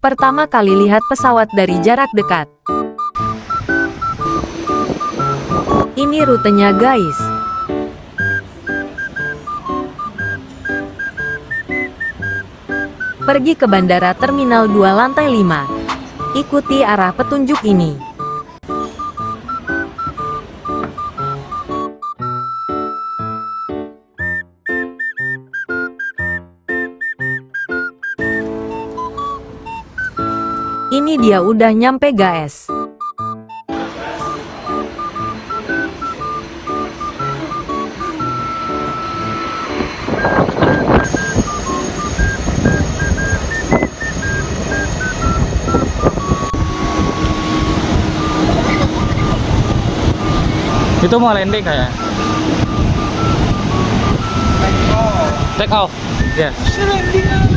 Pertama kali lihat pesawat dari jarak dekat. Ini rutenya guys. Pergi ke Bandara Terminal 2 lantai 5. Ikuti arah petunjuk ini. Ini dia udah nyampe guys. Itu mau landing kayak? Take off. Yes. Landing.